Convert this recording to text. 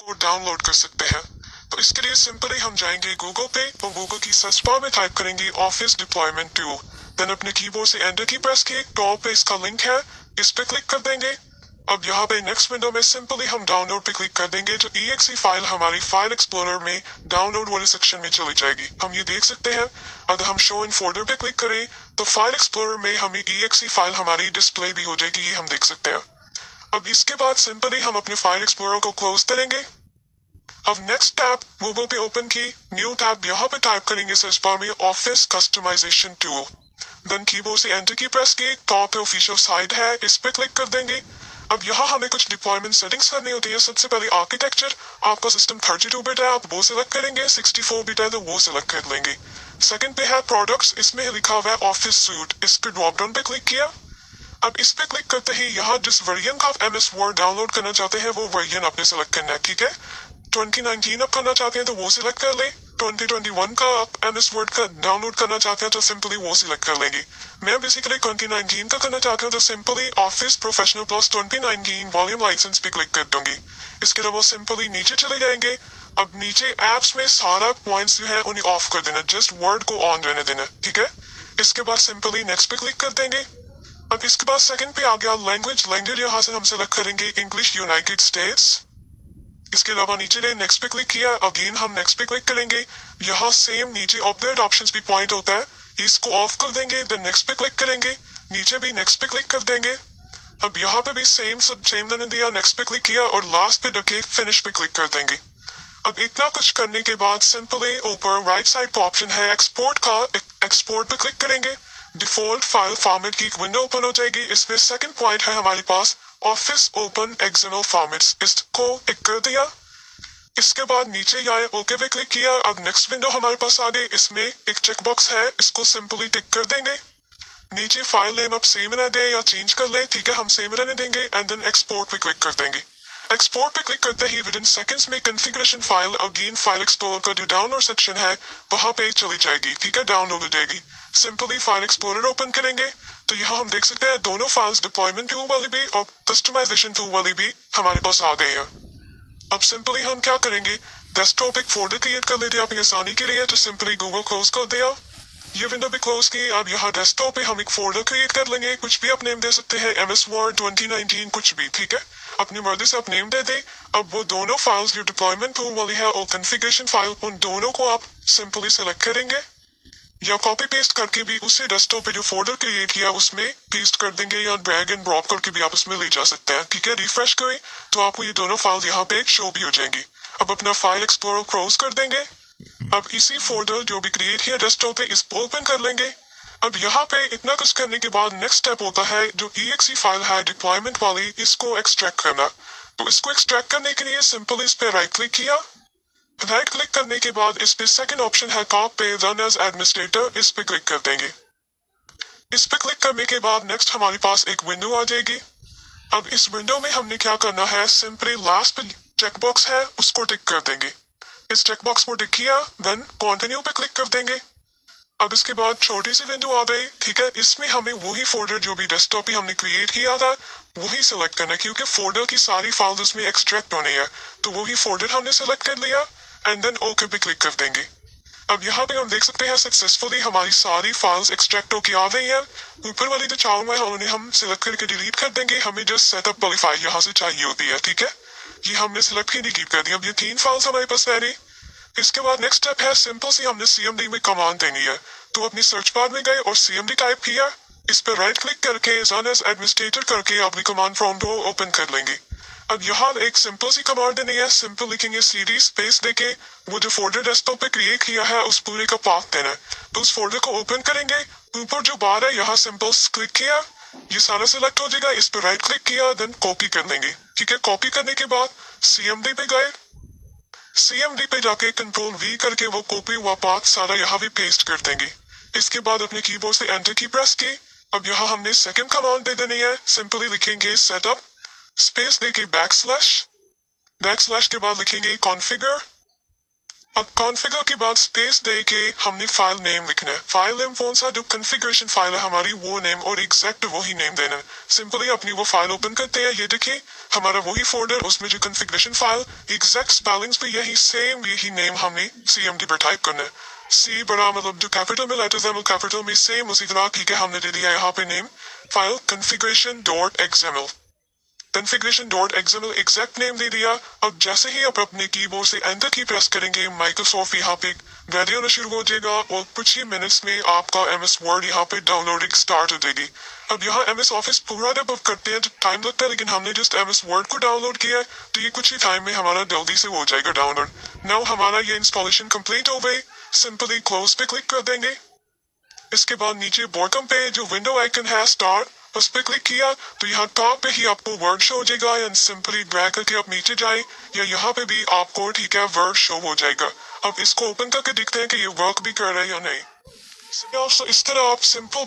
वो डाउनलोड कर सकते हैं। तो इसके लिए सिंपली हम जाएंगे गूगल पे और गूगल की सर्च बार में टाइप करेंगे ऑफिस डिप्लॉयमेंट टूल। देन अपने कीबोर्ड से एंटर की प्रेस की टॉप पे इसका लिंक है, इस पे क्लिक कर देंगे। अब यहाँ पे नेक्स्ट विंडो में सिंपली हम डाउनलोड पे क्लिक कर देंगे तो exe फाइल हमारी फाइल एक्सप्लोरर में डाउनलोड वाले सेक्शन में चली जाएगी। हम ये देख सकते हैं। अगर हम शो इन फोल्डर पे क्लिक करें तो फाइल एक्सप्लोरर में हमें exe फाइल हमारी डिस्प्ले भी हो जाएगी, ये हम देख सकते हैं। अब इसके बाद सिंपली हम अपने फाइल एक्सप्लोरर को क्लोज करेंगे। अब नेक्स्ट टैब गूगल पे ओपन की, न्यू टैब यहाँ पे टाइप करेंगे सर्च बार में office customization tool. Then keyboard से एंटर की प्रेस की, टॉप पे ऑफिशियल साइट है, इस पे क्लिक कर देंगे। अब यहाँ हमें कुछ डिप्लॉयमेंट सेटिंग्स करनी होती है। सबसे पहले आर्किटेक्चर, आपका सिस्टम 32 बिट है, आप वो सिलेक्ट करेंगे। 64 बिट है तो वो सिलेक्ट कर लेंगे। सेकंड पे है प्रोडक्ट्स, इसमें लिखा हुआ है ऑफिस सूट, इस पे ड्रॉप डाउन पे क्लिक किया। अब इस पे क्लिक करते ही यहाँ जिस वर्जन का आप MS वर्ड डाउनलोड करना चाहते हैं वो वर्जन आपने सिलेक्ट करना है, ठीक है। 2019 आप करना चाहते हैं तो वो सिलेक्ट कर ले। 2021 का आप MS वर्ड का डाउनलोड करना चाहते हैं तो सिंपली वो सिलेक्ट कर लेंगे। मैं बेसिकली 2019 का करना चाहता हूँ तो simply office professional plus 2019 volume license पे क्लिक कर दूंगी। इसके अलावा सिंपली नीचे चले जाएंगे। अब नीचे एप्स में सारा पॉइंट्स जो है उन्हें ऑफ कर देना, जस्ट वर्ड को ऑन रहने देना, ठीक है। इसके बाद सिंपली नेक्स्ट पे क्लिक कर देंगे। अब इसके बाद सेकंड पे आ गया लैंग्वेज यहाँ से हम सेलेक्ट करेंगे इंग्लिश यूनाइटेड स्टेट्स। इसके अलावा नीचे ने नेक्स्ट पे क्लिक किया, अगेन हम नेक्स्ट पे क्लिक करेंगे। यहाँ सेम नीचे अपडेट ऑप्शंस भी पॉइंट होता है, इसको ऑफ कर देंगे। देन नेक्स्ट पे क्लिक करेंगे, नीचे भी नेक्स्ट पे क्लिक कर देंगे। अब यहाँ पे भी सेम मैंने दिया, नेक्स्ट पे क्लिक किया और लास्ट पे डके फिनिश पे क्लिक कर देंगे। अब इतना कुछ करने के बाद सिंपली ऊपर राइट साइड पर ऑप्शन है एक्सपोर्ट का, एक्सपोर्ट पे क्लिक करेंगे। डिफॉल्ट फाइल फॉर्मेट की एक विंडो ओपन हो जाएगी। इसमें सेकंड पॉइंट है हमारे पास ऑफिस ओपन एक्सएमएल फॉर्मेट्स, इसको टिक कर दिया। इसके बाद नीचे आए, ओके पे क्लिक किया। अब नेक्स्ट विंडो हमारे पास आ गई, इसमें एक चेकबॉक्स है, इसको सिंपली टिक कर देंगे। नीचे फाइल नेम आप सेम रहने दें या चेंज कर ले, ठीक है, हम सेम रहने देंगे। एंड देन एक्सपोर्ट पे क्लिक कर देंगे। एक्सपोर्ट पे क्लिक करते ही विद इन सेकंड्स में configuration file again file explorer का जो डाउनलोड सेक्शन है वहां पे चली जाएगी, ठीक है, डाउनलोड हो जाएगी। सिंपली फाइल एक्सप्लोरर ओपन करेंगे तो यहाँ हम देख सकते हैं दोनों फाइल्स डिप्लॉयमेंट टूल वाली भी और कस्टमाइजेशन टूल वाली भी हमारे पास आ गई है। अब सिंपली हम क्या करेंगे, डेस्कटॉप एक फोल्डर क्रिएट कर लेते हैं अपनी आसानी के लिए। तो सिंपली गूगल क्लोज कर दिया, ये विंडो भी क्लोज की। अब यहाँ डेस्कटॉप पे हम एक फोल्डर क्रिएट कर लेंगे, कुछ भी आप नेम दे सकते हैं, MS वर्ड 2019 कुछ भी, ठीक है, अपनी मर्जी से आप नेम दे दे। अब वो दोनों फाइल्स जो डिप्लॉयमेंट टूल वाली है और कॉन्फ़िगरेशन फाइल, उन दोनों को आप सिंपली सेलेक्ट करेंगे या कॉपी पेस्ट करके भी उसे डेस्कटॉप पे जो फोल्डर क्रिएट किया उसमें पेस्ट कर देंगे या ड्रैग एंड ड्रॉप करके भी आप उसमें ले जा सकते हैं, ठीक है। रिफ्रेश करें तो आपको ये दोनों फाइल्स यहाँ पे शो भी हो जाएंगी। अब अपना फाइल एक्सप्लोरर क्लोज कर देंगे। अब इसी फोल्डर जो भी क्रिएट किया डेस्कटॉप पे इसको ओपन कर लेंगे। अब यहाँ पे इतना कुछ करने के बाद नेक्स्ट स्टेप होता है जो exe फाइल है डिप्लॉयमेंट वाली, इसको एक्सट्रैक्ट करना। तो इसको एक्सट्रैक्ट करने के लिए सिंपल इस पे राइट क्लिक किया। राइट क्लिक करने के बाद इस पे सेकंड ऑप्शन है टॉप पे रन एज एडमिनिस्ट्रेटर, इस पे क्लिक कर देंगे। इस पे क्लिक करने के बाद नेक्स्ट हमारे पास एक विंडो आ जाएगी। अब इस विंडो में हमने क्या करना है, सिंपली लास्ट पे चेकबॉक्स है उसको टिक कर देंगे। इस चेकबॉक्स को टिक किया, देन कंटिन्यू पे क्लिक कर देंगे। अब इसके बाद छोटी सी विंडो आ गई, ठीक है, इसमें हमें वही फोल्डर जो भी डेस्कटॉप पे हमने क्रिएट किया था वही सिलेक्ट करना है, क्योंकि फोल्डर की सारी फाइल्स उसमें एक्सट्रैक्ट होनी है। तो वही फोल्डर हमने सिलेक्ट कर लिया एंड देन ओके पे क्लिक कर देंगे। अब यहाँ पे हम देख सकते हैं सक्सेसफुली हमारी सारी फाइल्स एक्सट्रैक्ट होकर आ गई है। ऊपर वाली जो चारों है उन्हें हम सिलेक्ट करके डिलीट कर देंगे, हमें जस्ट सेटअप वाली फाइल यहाँ से चाहिए होती है, ठीक है, ये हमने सिलेक्ट ही डिलीट कर दी। अब ये 3 फाइल्स हमारे पास रह रही। इसके बाद नेक्स्ट स्टेप है सिंपल सी हमने CMD में कमांड देनी है। तो अपनी सर्च बार में गए और CMD टाइप किया, इस पर राइट क्लिक करके रन एज एडमिनिस्ट्रेटर करके अपनी कमांड प्रॉम्प्ट को ओपन कर लेंगे। अब यहाँ एक सिंपल सी कमांड देनी है, सिंपल लिखेंगे CD स्पेस देके वो जो फोल्डर डेस्कटॉप पे क्रिएट किया है उस पूरे का पाथ देना है। तो उस फोल्डर को ओपन करेंगे, ऊपर जो बार है यहाँ सिंपल क्लिक किया, ये सारा सिलेक्ट हो जाएगा। इस पर राइट क्लिक किया, देन कॉपी कर लेंगे, ठीक है। कॉपी करने के बाद CMD पे गए, CMD पे जाके कंट्रोल V करके वो कॉपी हुआ पाथ सारा यहाँ भी पेस्ट कर देंगे। इसके बाद अपने कीबोर्ड से एंटर की प्रेस की। अब यहाँ हमने सेकंड कमांड दे देनी है, सिंपली लिखेंगे सेटअप स्पेस देके बैकस्लैश के बाद लिखेंगे कॉन्फ़िगर अब कॉन्फ़िगर के बाद स्पेस दे के हमने फाइल नेम लिखना है। फाइल नेम कौन सा, जो कॉन्फ़िगरेशन फाइल है हमारी वो नेम और एग्जैक्ट वही नेम देना है। सिंपली अपनी वो फाइल ओपन करते हैं, ये देखिए हमारा वही फोल्डर, उसमें जो कॉन्फ़िगरेशन फाइल एग्जैक्ट स्पेलिंग्स पे यही सेम यही नेम हमने CMD पर टाइप करना है। सी बड़ा मतलब जो कैपिटल में लेटर्स है वो कैपिटल में सेम उसी तरह ठीक है हमने दे दिया यहाँ पे name file configuration.xml configuration.xml exact name दे दिया। अब जैसे ही आप अपने कीबोर्ड से एंटर की प्रेस करेंगे माइक्रोसॉफ्ट यहाँ पे रेडी होना शुरू हो जाएगा और कुछ ही मिनट्स में आपका MS वर्ड यहाँ पे डाउनलोडिंग स्टार्ट हो जाएगी। अब यहाँ MS ऑफिस पूरा जब आप करते हैं तो टाइम लगता है, लेकिन हमने जस्ट MS वर्ड को डाउनलोड किया है तो ये कुछ ही टाइम में हमारा जल्दी से हो जाएगा डाउनलोड। नाउ हमारा ये इंस्टॉलेशन कंप्लीट हो गई, सिंपली क्लोज पे क्लिक कर देंगे। इसके बाद नीचे बॉटम पे जो विंडो आइकन है स्टार, उस पर क्लिक किया तो यहाँ टॉप पे ही आपको वर्ड शो हो जाएगा या सिंपली ड्रैग करके आप नीचे जाए या यहाँ पे भी आपको ठीक है वर्ड शो हो जाएगा। अब इसको ओपन करके देखते हैं कि ये वर्क भी कर रहा है या नहीं। इस तरह आप सिंपल